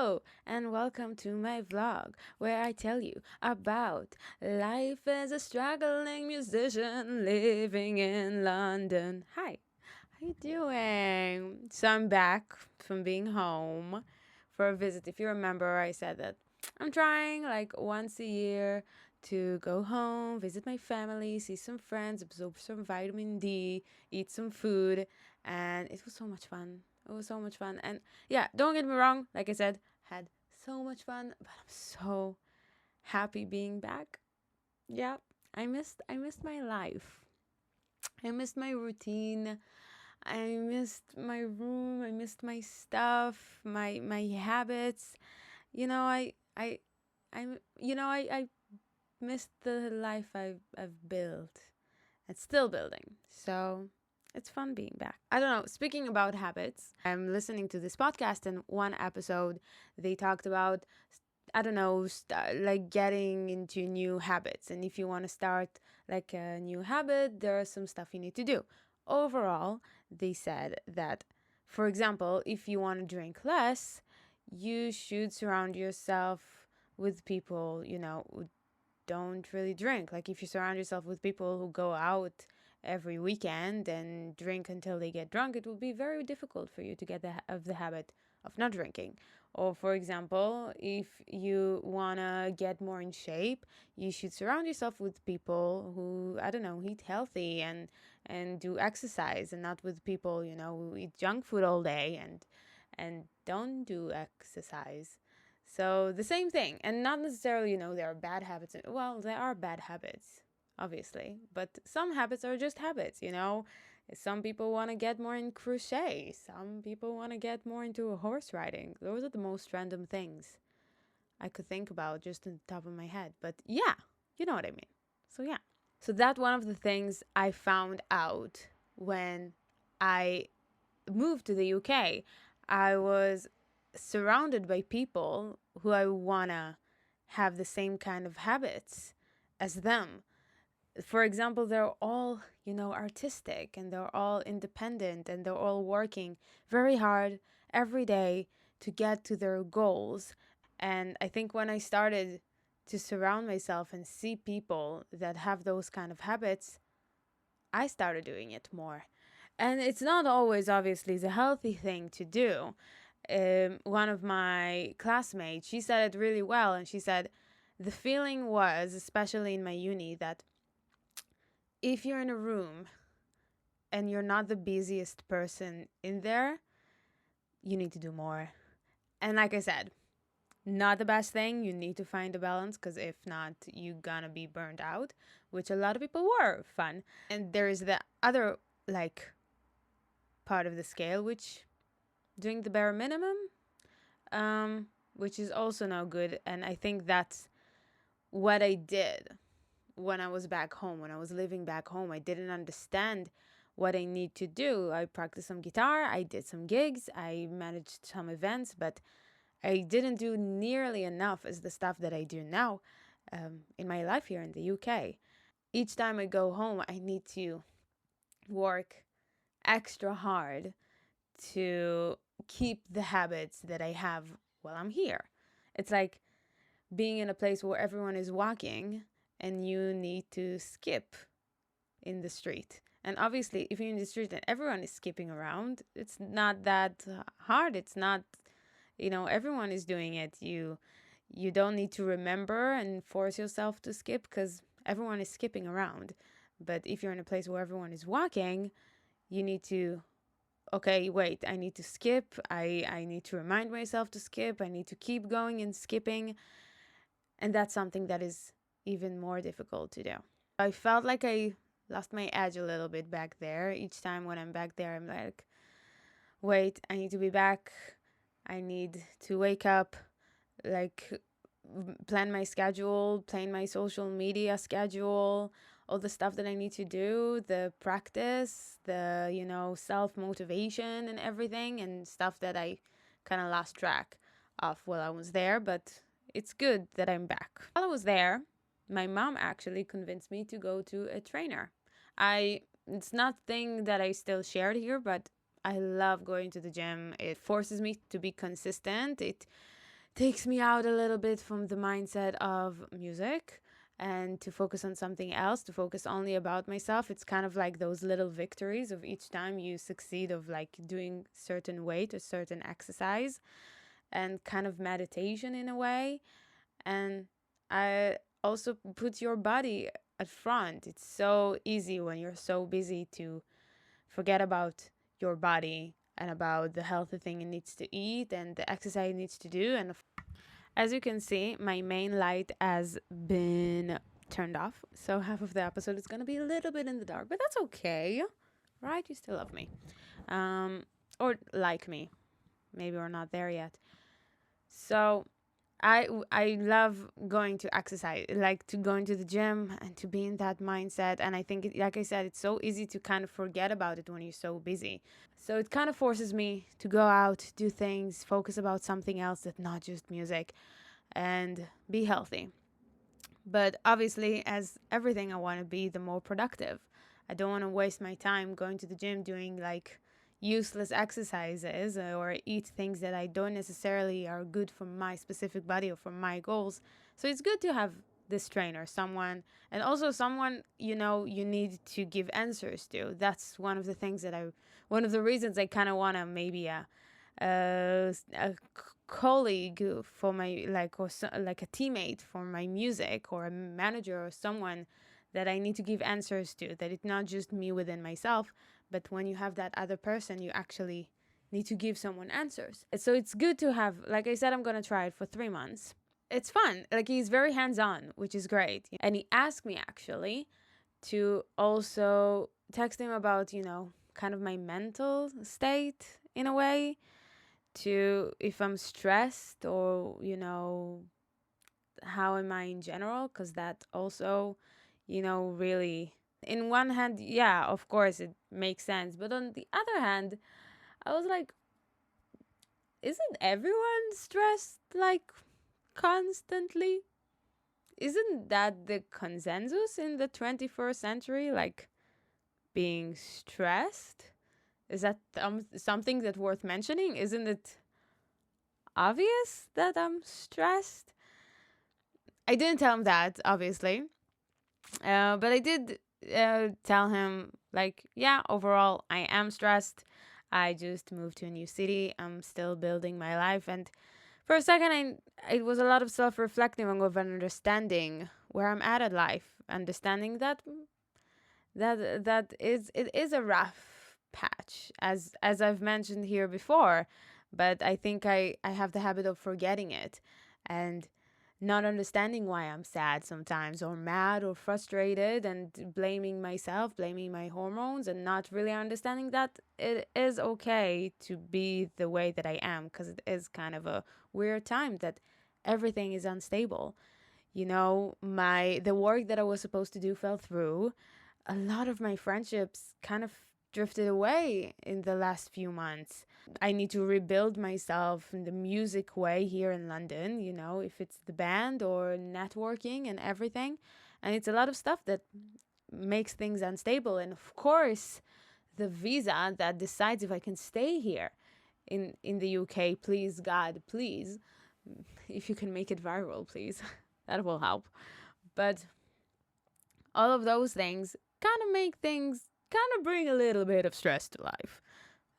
Hello, and welcome to my vlog where I tell you about life as a struggling musician living in London. Hi, how you doing? So I'm back from being home for a visit. If you remember, I said that I'm trying like once a year to go home, visit my family, see some friends, absorb some vitamin D, eat some food, and it was so much fun. It was so much fun. And yeah, don't get me wrong, like I said, had so much fun, but I'm so happy being back. Yeah, I missed my life. I missed my routine. I missed my room. I missed my stuff, my habits. You know, I missed the life I've built and still building. So it's fun being back. I don't know. Speaking about habits, I'm listening to this podcast, and one episode they talked about, I don't know, like getting into new habits. And if you want to start like a new habit, there are some stuff you need to do. Overall, they said that, for example, if you want to drink less, you should surround yourself with people, who don't really drink. Like if you surround yourself with people who go out every weekend and drink until they get drunk, it will be very difficult for you to get the habit of not drinking. Or for example, if you want to get more in shape, you should surround yourself with people who, I don't know, eat healthy and do exercise, and not with people, who eat junk food all day and don't do exercise. So the same thing, and not necessarily, there are bad habits. Well, there are bad habits, obviously, but some habits are just habits. Some people want to get more in crochet. Some people want to get more into horse riding. Those are the most random things I could think about just on the top of my head. But yeah, you know what I mean. So yeah. So that's one of the things I found out when I moved to the UK. I was surrounded by people who I wanna have the same kind of habits as them. For example, they're all, artistic, and they're all independent, and they're all working very hard every day to get to their goals. And I think when I started to surround myself and see people that have those kind of habits, I started doing it more. And it's not always obviously the healthy thing to do. One of my classmates, she said it really well, and she said the feeling was, especially in my uni, that if you're in a room and you're not the busiest person in there, you need to do more. And like I said, not the best thing. You need to find a balance, because if not, you're gonna be burned out, which a lot of people were. Fun. And there is the other, like, part of the scale, which doing the bare minimum, which is also no good. And I think that's what I did when I was back home. When I was living back home, I didn't understand what I need to do. I practiced some guitar, I did some gigs, I managed some events, but I didn't do nearly enough as the stuff that I do now in my life here in the UK. Each time I go home, I need to work extra hard to keep the habits that I have while I'm here. It's like being in a place where everyone is walking and you need to skip in the street. And obviously, if you're in the street and everyone is skipping around, it's not that hard. It's not, everyone is doing it. You don't need to remember and force yourself to skip, because everyone is skipping around. But if you're in a place where everyone is walking, you need to, okay, wait, I need to skip. I need to remind myself to skip. I need to keep going and skipping. And that's something that is even more difficult to do. I felt like I lost my edge a little bit back there. Each time when I'm back there, I'm like, wait, I need to be back. I need to wake up, like, plan my schedule, plan my social media schedule, all the stuff that I need to do, the practice, the, self motivation and everything, and stuff that I kind of lost track of while I was there. But it's good that I'm back. While I was there, my mom actually convinced me to go to a trainer. It's not a thing that I still shared here, but I love going to the gym. It forces me to be consistent. It takes me out a little bit from the mindset of music and to focus on something else, to focus only about myself. It's kind of like those little victories of each time you succeed of like doing certain weight or certain exercise, and kind of meditation in a way. And I also put your body at front. It's so easy when you're so busy to forget about your body and about the healthy thing it needs to eat and the exercise it needs to do. And as you can see, my main light has been turned off. So half of the episode is going to be a little bit in the dark, but that's okay. Right? You still love me. Or like me. Maybe we're not there yet. So I love going to exercise, like to go into the gym and to be in that mindset. And I think, like I said, it's so easy to kind of forget about it when you're so busy. So it kind of forces me to go out, do things, focus about something else that's not just music, and be healthy. But obviously, as everything, I want to be the more productive. I don't want to waste my time going to the gym doing like useless exercises or eat things that I don't necessarily are good for my specific body or for my goals. So it's good to have this trainer, someone, and also someone you need to give answers to. That's one of the things that one of the reasons I kind of want to maybe a colleague for my like a teammate for my music, or a manager or someone that I need to give answers to, that it's not just me within myself, but when you have that other person, you actually need to give someone answers. So it's good to have, like I said, I'm going to try it for 3 months. It's fun. Like, he's very hands-on, which is great. And he asked me actually to also text him about, kind of my mental state in a way, to if I'm stressed, or how am I in general, because that also really, in one hand, yeah, of course it makes sense, but on the other hand, I was like, isn't everyone stressed like constantly? Isn't that the consensus in the 21st century, like being stressed? Is that something that's worth mentioning? Isn't it obvious that I'm stressed? I didn't tell him that, obviously. But I did tell him, like, yeah, overall, I am stressed. I just moved to a new city. I'm still building my life. And for a second, it was a lot of self-reflecting and of understanding where I'm at in life. Understanding it is a rough patch, as I've mentioned here before. But I think I have the habit of forgetting it and not understanding why I'm sad sometimes, or mad, or frustrated, and blaming myself, blaming my hormones, and not really understanding that it is okay to be the way that I am, because it is kind of a weird time that everything is unstable. The work that I was supposed to do fell through. A lot of my friendships kind of drifted away in the last few months. I need to rebuild myself in the music way here in London, if it's the band or networking and everything. And it's a lot of stuff that makes things unstable. And of course, the visa that decides if I can stay here in the UK, please, God, please, if you can make it viral, please, that will help. But all of those things kind of bring a little bit of stress to life.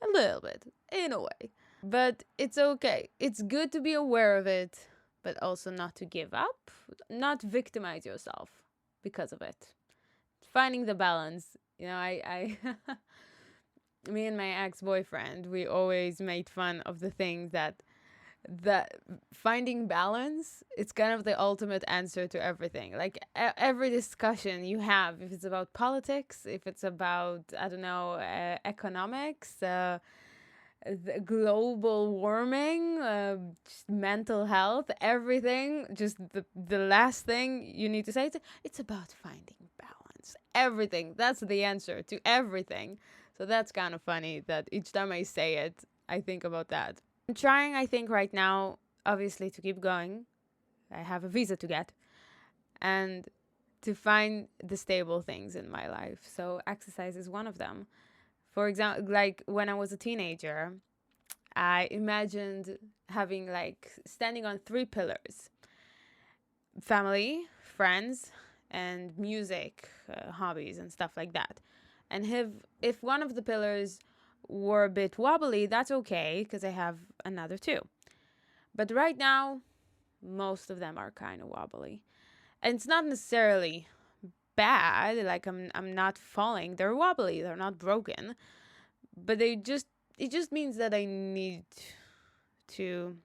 A little bit, in a way. But it's okay. It's good to be aware of it, but also not to give up, not victimize yourself because of it. Finding the balance. I me and my ex-boyfriend, we always made fun of the thing that finding balance, it's kind of the ultimate answer to everything. Like every discussion you have, if it's about politics, if it's about, I don't know, economics, the global warming, just mental health, everything, just the last thing you need to say, it's about finding balance. Everything, that's the answer to everything. So that's kind of funny that each time I say it, I think about that. I'm trying, I think, right now, obviously, to keep going. I have a visa to get, and to find the stable things in my life. So exercise is one of them. For example, like when I was a teenager, I imagined having like standing on three pillars: family, friends, and music, hobbies, and stuff like that. And if one of the pillars were a bit wobbly, that's okay because I have another two. But right now, most of them are kind of wobbly. And it's not necessarily bad, like I'm not falling. They're wobbly, they're not broken. But it just means that I need to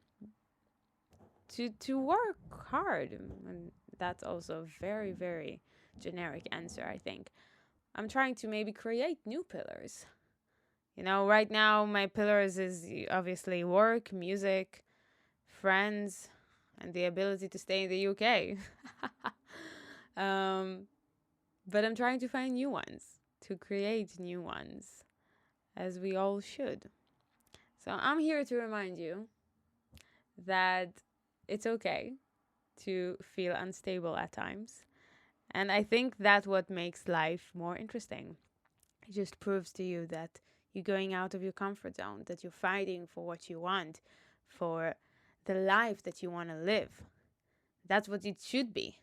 to work hard. And that's also a very, very generic answer, I think. I'm trying to maybe create new pillars. You know, right now my pillars is obviously work, music, friends, and the ability to stay in the UK. But I'm trying to find new ones, to create new ones, as we all should. So I'm here to remind you that it's okay to feel unstable at times. And I think that's what makes life more interesting. It just proves to you that you're going out of your comfort zone, that you're fighting for what you want, for the life that you want to live. That's what it should be.